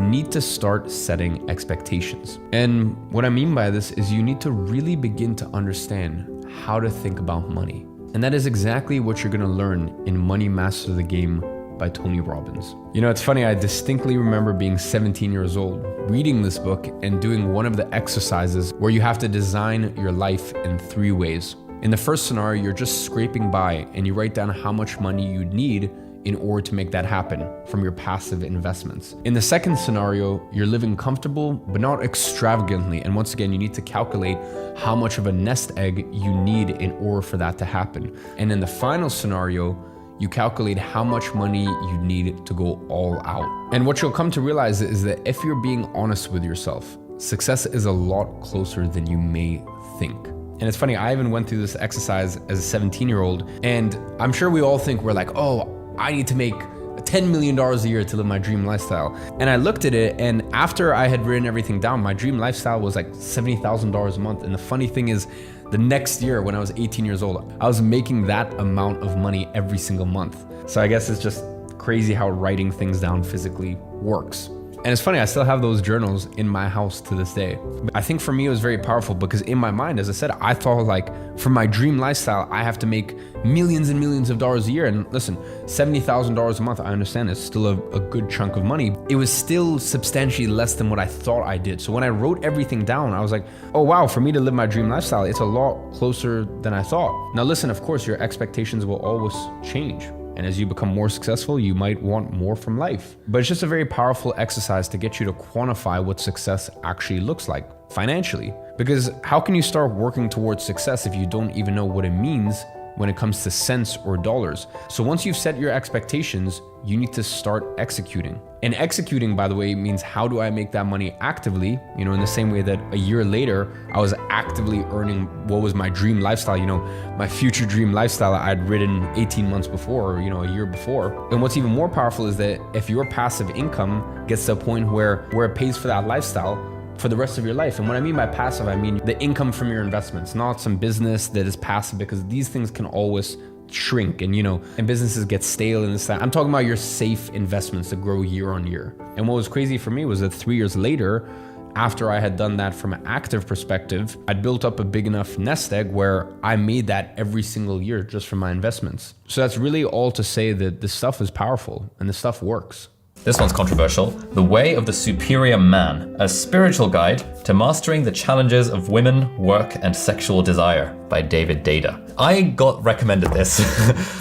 need to start setting expectations. And what I mean by this is you need to really begin to understand how to think about money. And that is exactly what you're gonna learn in Money Master the Game by Tony Robbins. You know, it's funny, I distinctly remember being 17 years old, reading this book and doing one of the exercises where you have to design your life in 3 ways. In the first scenario, you're just scraping by and you write down how much money you'd need in order to make that happen from your passive investments. In the second scenario, you're living comfortable, but not extravagantly. And once again, you need to calculate how much of a nest egg you need in order for that to happen. And in the final scenario, you calculate how much money you need to go all out. And what you'll come to realize is that if you're being honest with yourself, success is a lot closer than you may think. And it's funny, I even went through this exercise as a 17-year-old, and I'm sure we all think we're like, oh, I need to make $10 million a year to live my dream lifestyle. And I looked at it, and after I had written everything down, my dream lifestyle was like $70,000 a month. And the funny thing is, the next year when I was 18 years old, I was making that amount of money every single month. So I guess it's just crazy how writing things down physically works. And it's funny, I still have those journals in my house to this day. I think for me, it was very powerful because in my mind, as I said, I thought like for my dream lifestyle, I have to make millions and millions of dollars a year. And listen, $70,000 a month, I understand it's still a good chunk of money. It was still substantially less than what I thought I did. So when I wrote everything down, I was like, oh wow, for me to live my dream lifestyle, it's a lot closer than I thought. Now listen, of course, your expectations will always change. And as you become more successful, you might want more from life. But it's just a very powerful exercise to get you to quantify what success actually looks like financially. Because how can you start working towards success if you don't even know what it means when it comes to cents or dollars? So once you've set your expectations, you need to start executing. And executing, by the way, means how do I make that money actively? You know, in the same way that a year later, I was actively earning what was my dream lifestyle, you know, my future dream lifestyle I'd written 18 months before, or, you know, a year before. And what's even more powerful is that if your passive income gets to a point where it pays for that lifestyle for the rest of your life. And what I mean by passive, I mean the income from your investments, not some business that is passive, because these things can always shrink and, you know, and businesses get stale and this, that. I'm talking about your safe investments that grow year on year. And what was crazy for me was that 3 years later, after I had done that from an active perspective, I'd built up a big enough nest egg where I made that every single year just from my investments. So that's really all to say that this stuff is powerful and this stuff works. This one's controversial. The Way of the Superior Man, a spiritual guide to mastering the challenges of women, work, and sexual desire by David Data. I got recommended this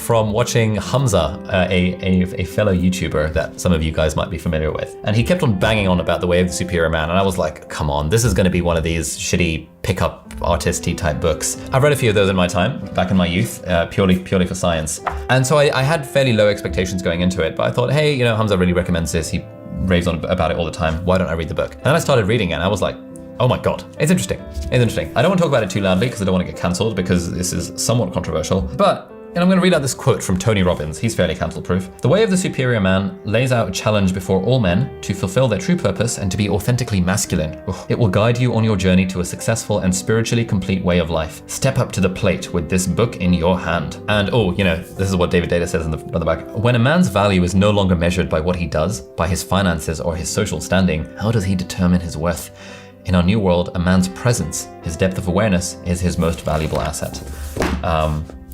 from watching Hamza, a fellow YouTuber that some of you guys might be familiar with. And he kept on banging on about The Way of the Superior Man. And I was like, come on, this is gonna be one of these shitty pickup artist-y type books. I've read a few of those in my time, back in my youth, purely for science. And so I had fairly low expectations going into it, but I thought, hey, you know, Hamza really recommends this. He raves on about it all the time. Why don't I read the book? And then I started reading it and I was like, oh my God, it's interesting. It's interesting. I don't want to talk about it too loudly because I don't want to get canceled because this is somewhat controversial, but and I'm going to read out this quote from Tony Robbins. He's fairly cancel-proof. The Way of the Superior Man lays out a challenge before all men to fulfill their true purpose and to be authentically masculine. It will guide you on your journey to a successful and spiritually complete way of life. Step up to the plate with this book in your hand. And you know, this is what David Data says on the back. When a man's value is no longer measured by what he does, by his finances or his social standing, how does he determine his worth? In our new world, a man's presence, his depth of awareness, is his most valuable asset.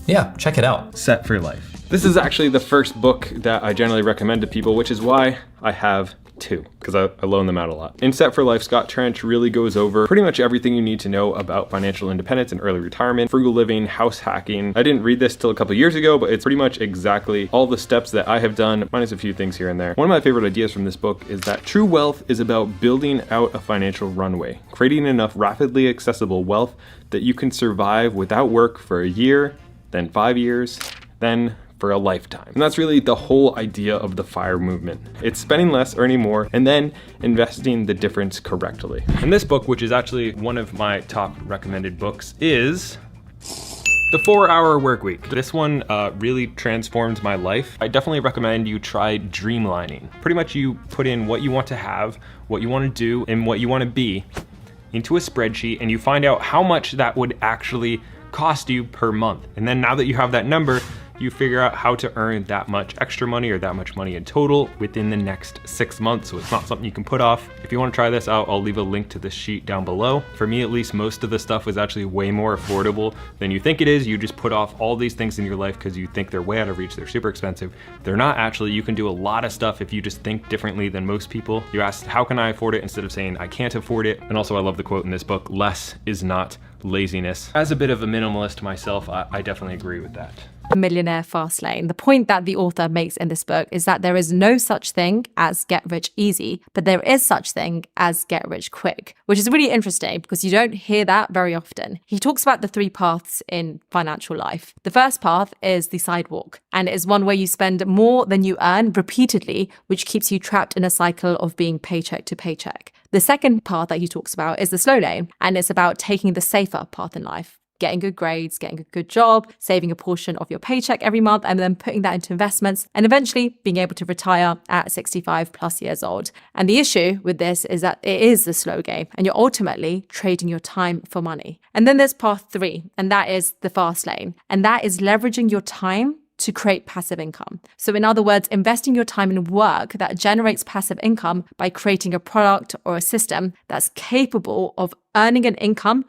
Yeah, check it out. Set for life. This is actually the first book that I generally recommend to people, which is why I have two, because I loan them out a lot. In Set for Life, Scott Trench really goes over pretty much everything you need to know about financial independence and early retirement, frugal living, house hacking. I didn't read this till a couple years ago, but it's pretty much exactly all the steps that I have done, minus a few things here and there. One of my favorite ideas from this book is that true wealth is about building out a financial runway, creating enough rapidly accessible wealth that you can survive without work for a year, then 5 years, then for a lifetime. And that's really the whole idea of the FIRE movement. It's spending less, earning more, and then investing the difference correctly. And this book, which is actually one of my top recommended books, is The 4-Hour Workweek. This one really transformed my life. I definitely recommend you try dreamlining. Pretty much you put in what you want to have, what you want to do, and what you want to be into a spreadsheet, and you find out how much that would actually cost you per month. And then now that you have that number, you figure out how to earn that much extra money or that much money in total within the next 6 months. So it's not something you can put off. If you want to try this out, I'll leave a link to this sheet down below. For me, at least, most of the stuff was actually way more affordable than you think it is. You just put off all these things in your life because you think they're way out of reach, they're super expensive. They're not actually. You can do a lot of stuff if you just think differently than most people. You ask, how can I afford it, instead of saying I can't afford it. And also I love the quote in this book, less is not laziness. As a bit of a minimalist myself, I definitely agree with that. Millionaire Fastlane. The point that the author makes in this book is that there is no such thing as get rich easy, but there is such thing as get rich quick, which is really interesting because you don't hear that very often. He talks about the 3 paths in financial life. The first path is the sidewalk, and it is one where you spend more than you earn repeatedly, which keeps you trapped in a cycle of being paycheck to paycheck. The second path that he talks about is the slow lane, and it's about taking the safer path in life. Getting good grades, getting a good job, saving a portion of your paycheck every month, and then putting that into investments, and eventually being able to retire at 65 plus years old. And the issue with this is that it is the slow game, and you're ultimately trading your time for money. And then there's path 3, and that is the fast lane. And that is leveraging your time to create passive income. So in other words, investing your time in work that generates passive income by creating a product or a system that's capable of earning an income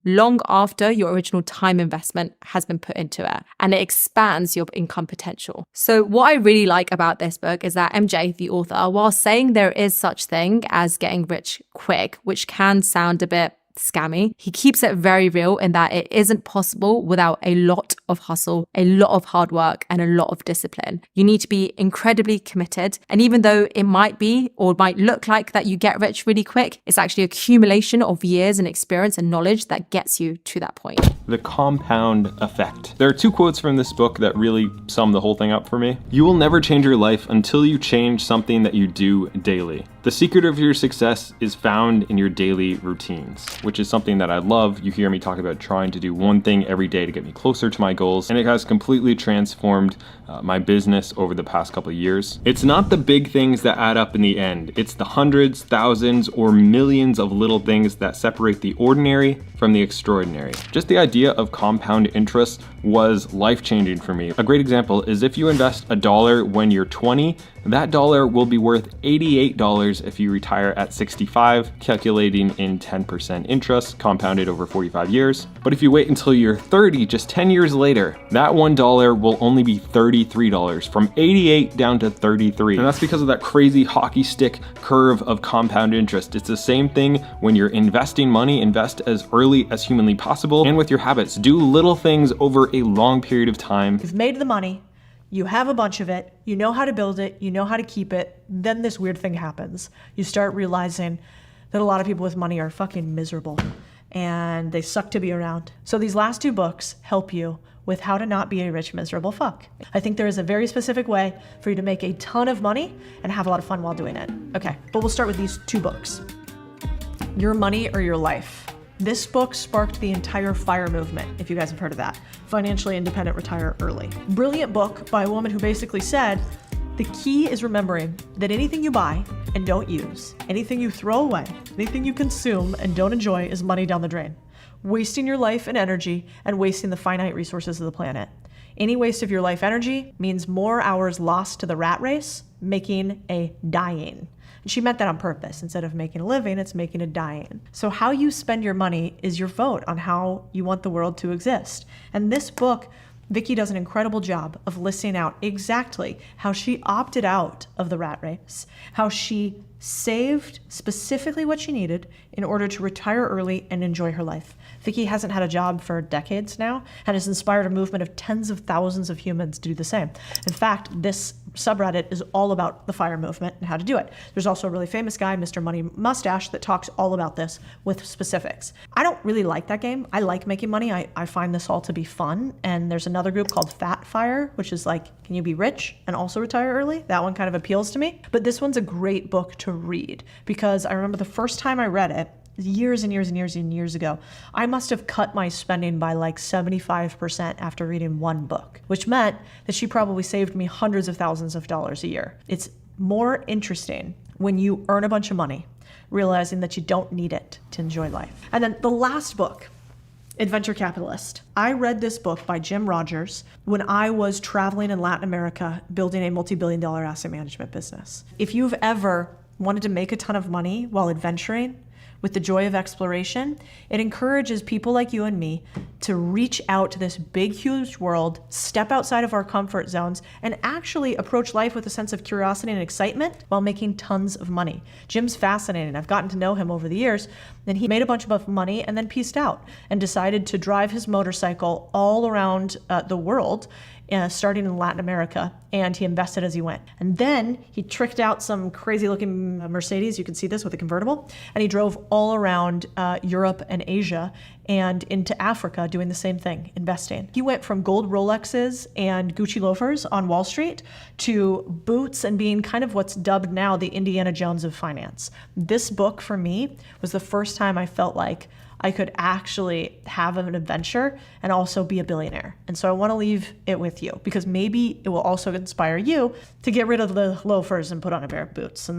long after your original time investment has been put into it, and it expands your income potential. So what I really like about this book is that MJ, the author, while saying there is such thing as getting rich quick, which can sound a bit scammy, he keeps it very real in that it isn't possible without a lot of hustle, a lot of hard work, and a lot of discipline. You need to be incredibly committed. And even though it might be or might look like that you get rich really quick, it's actually accumulation of years and experience and knowledge that gets you to that point. The compound effect. There are 2 quotes from this book that really sum the whole thing up for me. You will never change your life until you change something that you do daily. The secret of your success is found in your daily routines, which is something that I love. You hear me talk about trying to do one thing every day to get me closer to my goals, and it has completely transformed my business over the past couple of years. It's not the big things that add up in the end. It's the hundreds, thousands, or millions of little things that separate the ordinary from the extraordinary. Just the idea of compound interest was life-changing for me. A great example is if you invest $1 when you're 20, that dollar will be worth $88 if you retire at 65, calculating in 10% interest compounded over 45 years. But if you wait until you're 30, just 10 years later, that $1 will only be $33, from 88 down to 33. And that's because of that crazy hockey stick curve of compound interest. It's the same thing when you're investing money. Invest as early as humanly possible, and with your habits, do little things over a long period of time. You've made the money, you have a bunch of it, you know how to build it, you know how to keep it, then this weird thing happens. You start realizing that a lot of people with money are fucking miserable and they suck to be around. So these last 2 books help you with how to not be a rich, miserable fuck. I think there is a very specific way for you to make a ton of money and have a lot of fun while doing it. Okay, but we'll start with these 2 books. Your Money or Your Life. This book sparked the entire FIRE movement, if you guys have heard of that. Financially Independent, Retire Early. Brilliant book by a woman who basically said, the key is remembering that anything you buy and don't use, anything you throw away, anything you consume and don't enjoy is money down the drain. Wasting your life and energy and wasting the finite resources of the planet. Any waste of your life energy means more hours lost to the rat race, making a dying. And she meant that on purpose. Instead of making a living, it's making a dying. So how you spend your money is your vote on how you want the world to exist. And this book, Vicky does an incredible job of listing out exactly how she opted out of the rat race, how she saved specifically what she needed in order to retire early and enjoy her life. Vicky hasn't had a job for decades now and has inspired a movement of tens of thousands of humans to do the same. In fact, this subreddit is all about the FIRE movement and how to do it. There's also a really famous guy, Mr. Money Mustache, that talks all about this with specifics. I don't really like that game. I like making money. I find this all to be fun. And there's another group called Fat FIRE, which is like, can you be rich and also retire early? That one kind of appeals to me. But this one's a great book to read because I remember the first time I read it, years and years and years and years ago, I must have cut my spending by like 75% after reading one book, which meant that she probably saved me hundreds of thousands of dollars a year. It's more interesting when you earn a bunch of money, realizing that you don't need it to enjoy life. And then the last book Adventure Capitalist. I read this book by Jim Rogers when I was traveling in Latin America building a multi-billion-dollar asset management business. If you've ever wanted to make a ton of money while adventuring with the joy of exploration, it encourages people like you and me to reach out to this big, huge world, step outside of our comfort zones, and actually approach life with a sense of curiosity and excitement while making tons of money. Jim's fascinating. I've gotten to know him over the years, and he made a bunch of money and then pieced out and decided to drive his motorcycle all around the world, starting in Latin America, and he invested as he went. And then he tricked out some crazy looking Mercedes, you can see this with a convertible, and he drove all around Europe and Asia and into Africa doing the same thing, investing. He went from gold Rolexes and Gucci loafers on Wall Street to boots and being kind of what's dubbed now the Indiana Jones of finance. This book for me was the first time I felt like I could actually have an adventure and also be a billionaire. And so I want to leave it with you because maybe it will also inspire you to get rid of the loafers and put on a pair of boots. And